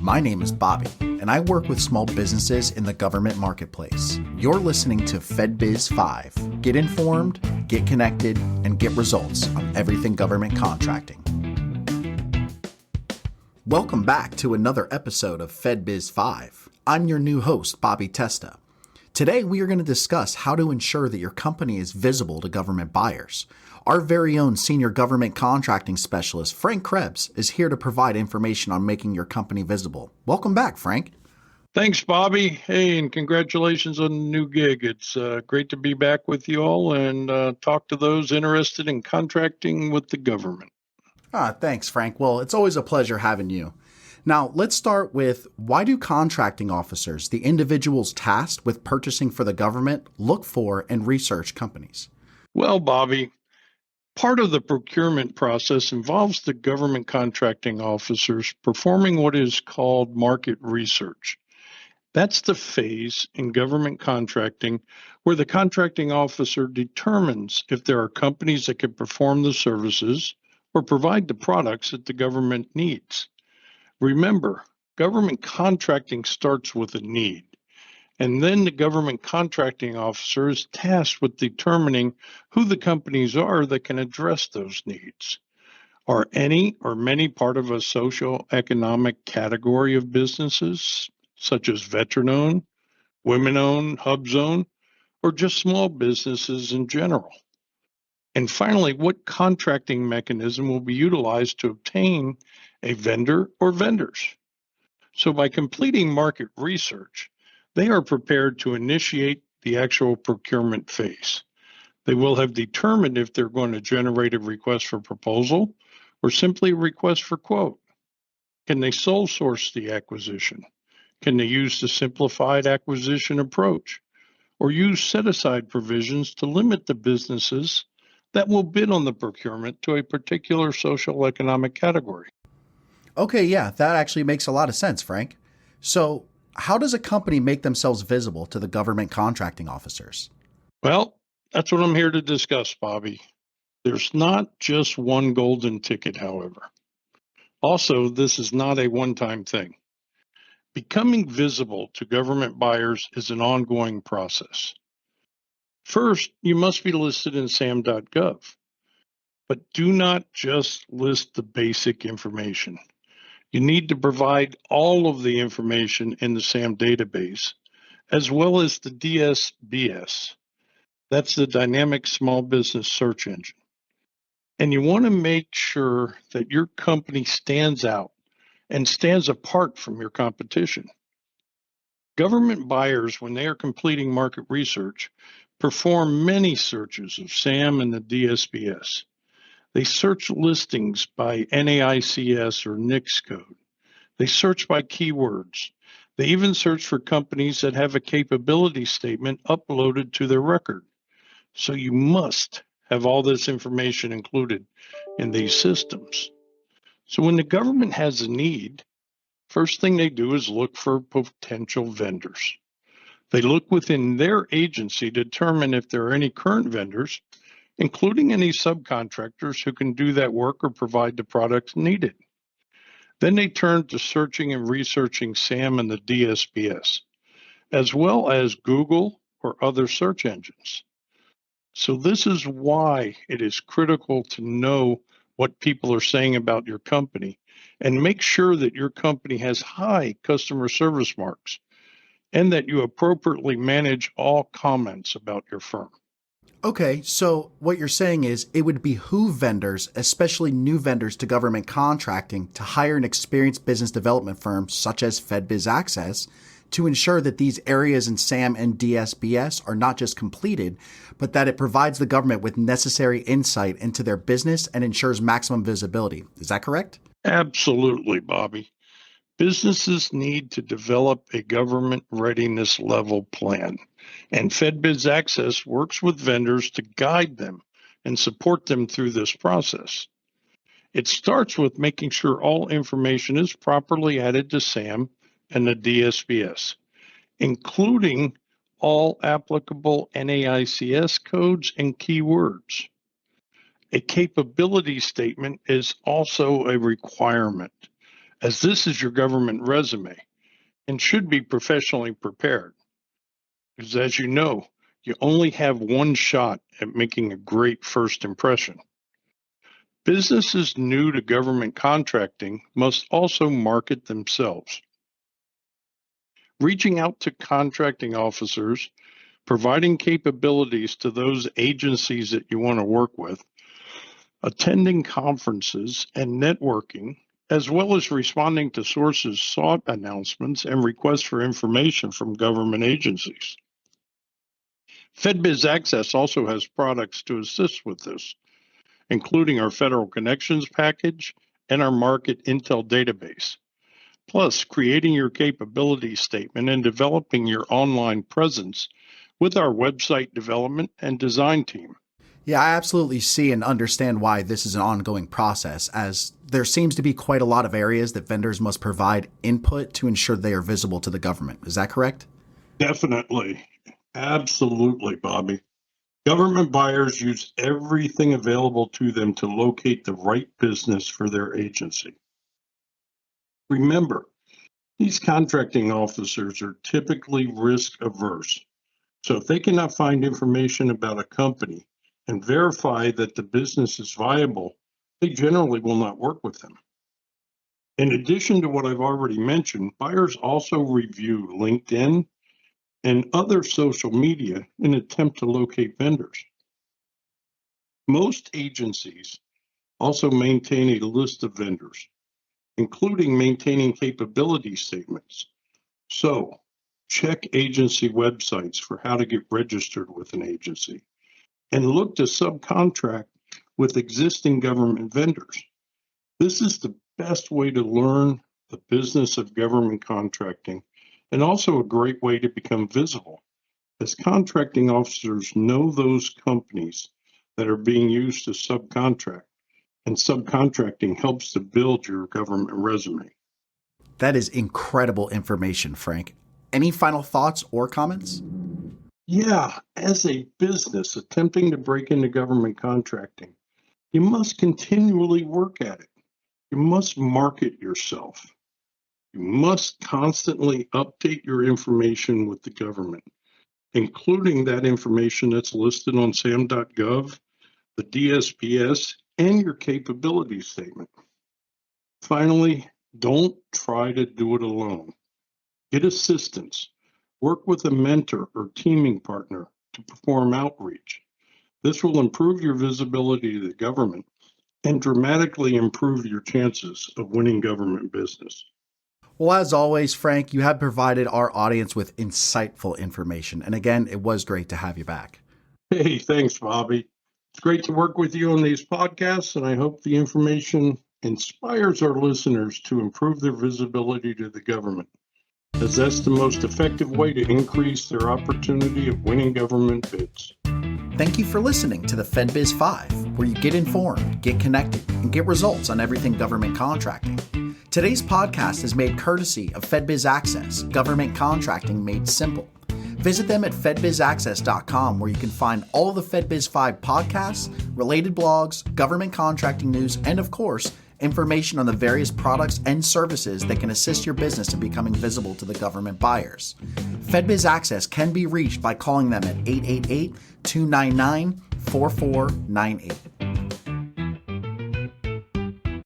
My name is Bobby, and I work with small businesses in the government marketplace. You're listening to FedBiz 5. Get informed, get connected, and get results on everything government contracting. Welcome back to another episode of FedBiz 5. I'm your new host, Bobby Testa. Today, we are going to discuss how to ensure that your company is visible to government buyers. Our very own senior government contracting specialist, Frank Krebs, is here to provide information on making your company visible. Welcome back, Frank. Thanks, Bobby. Hey, and congratulations on the new gig. It's great to be back with you all and talk to those interested in contracting with the government. Thanks, Frank. Well, it's always a pleasure having you. Now, let's start with, why do contracting officers, the individuals tasked with purchasing for the government, look for and research companies? Well, Bobby, part of the procurement process involves the government contracting officers performing what is called market research. That's the phase in government contracting where the contracting officer determines if there are companies that can perform the services or provide the products that the government needs. Remember, government contracting starts with a need, and then the government contracting officer is tasked with determining who the companies are that can address those needs. Are any or many part of a socioeconomic category of businesses, such as veteran-owned, women-owned, hub-zone, or just small businesses in general? And finally, what contracting mechanism will be utilized to obtain a vendor or vendors? So by completing market research, they are prepared to initiate the actual procurement phase. They will have determined if they're going to generate a request for proposal or simply a request for quote. Can they sole source the acquisition? Can they use the simplified acquisition approach or use set-aside provisions to limit the businesses that will bid on the procurement to a particular social economic category? Okay, yeah, that actually makes a lot of sense, Frank. So, how does a company make themselves visible to the government contracting officers? Well, that's what I'm here to discuss, Bobby. There's not just one golden ticket, however. Also, this is not a one-time thing. Becoming visible to government buyers is an ongoing process. First, you must be listed in sam.gov, but do not just list the basic information. You need to provide all of the information in the SAM database, as well as the DSBS. That's the Dynamic Small Business Search Engine. And you want to make sure that your company stands out and stands apart from your competition. Government buyers, when they are completing market research, perform many searches of SAM and the DSBS. They search listings by NAICS or NICS code. They search by keywords. They even search for companies that have a capability statement uploaded to their record. So you must have all this information included in these systems. So when the government has a need, first thing they do is look for potential vendors. They look within their agency to determine if there are any current vendors, including any subcontractors who can do that work or provide the products needed. Then they turn to searching and researching SAM and the DSBS, as well as Google or other search engines. So this is why it is critical to know what people are saying about your company and make sure that your company has high customer service marks and that you appropriately manage all comments about your firm. Okay, so what you're saying is it would behoove vendors, especially new vendors to government contracting, to hire an experienced business development firm such as FedBiz Access to ensure that these areas in SAM and DSBS are not just completed, but that it provides the government with necessary insight into their business and ensures maximum visibility. Is that correct? Absolutely, Bobby. Businesses need to develop a government readiness level plan, and FedBiz Access works with vendors to guide them and support them through this process. It starts with making sure all information is properly added to SAM and the DSBS, including all applicable NAICS codes and keywords. A capability statement is also a requirement, as this is your government resume and should be professionally prepared. Because as you know, you only have one shot at making a great first impression. Businesses new to government contracting must also market themselves. Reaching out to contracting officers, providing capabilities to those agencies that you want to work with, attending conferences and networking, as well as responding to sources sought announcements and requests for information from government agencies. FedBiz Access also has products to assist with this, including our Federal Connections package and our Market Intel database. Plus, creating your capability statement and developing your online presence with our website development and design team. Yeah, I absolutely see and understand why this is an ongoing process, as there seems to be quite a lot of areas that vendors must provide input to ensure they are visible to the government. Is that correct? Definitely. Absolutely, Bobby. Government buyers use everything available to them to locate the right business for their agency. Remember, these contracting officers are typically risk averse. So if they cannot find information about a company and verify that the business is viable, they generally will not work with them. In addition to what I've already mentioned, buyers also review LinkedIn and other social media in an attempt to locate vendors. Most agencies also maintain a list of vendors, including maintaining capability statements. So check agency websites for how to get registered with an agency and look to subcontract with existing government vendors. This is the best way to learn the business of government contracting and also a great way to become visible, as contracting officers know those companies that are being used to subcontract, and subcontracting helps to build your government resume. That is incredible information, Frank. Any final thoughts or comments? Yeah, as a business attempting to break into government contracting, you must continually work at it. You must market yourself. You must constantly update your information with the government, including that information that's listed on sam.gov, the DSPS, and your capability statement. Finally, don't try to do it alone. Get assistance. Work with a mentor or teaming partner to perform outreach. This will improve your visibility to the government and dramatically improve your chances of winning government business. Well, as always, Frank, you have provided our audience with insightful information. And again, it was great to have you back. Hey, thanks, Bobby. It's great to work with you on these podcasts, and I hope the information inspires our listeners to improve their visibility to the government, as that's the most effective way to increase their opportunity of winning government bids. Thank you for listening to the FedBiz 5, where you get informed, get connected, and get results on everything government contracting. Today's podcast is made courtesy of FedBiz Access, government contracting made simple. Visit them at fedbizaccess.com, where you can find all of the FedBiz 5 podcasts, related blogs, government contracting news, and of course, information on the various products and services that can assist your business in becoming visible to the government buyers. FedBiz Access can be reached by calling them at 888-299-4498.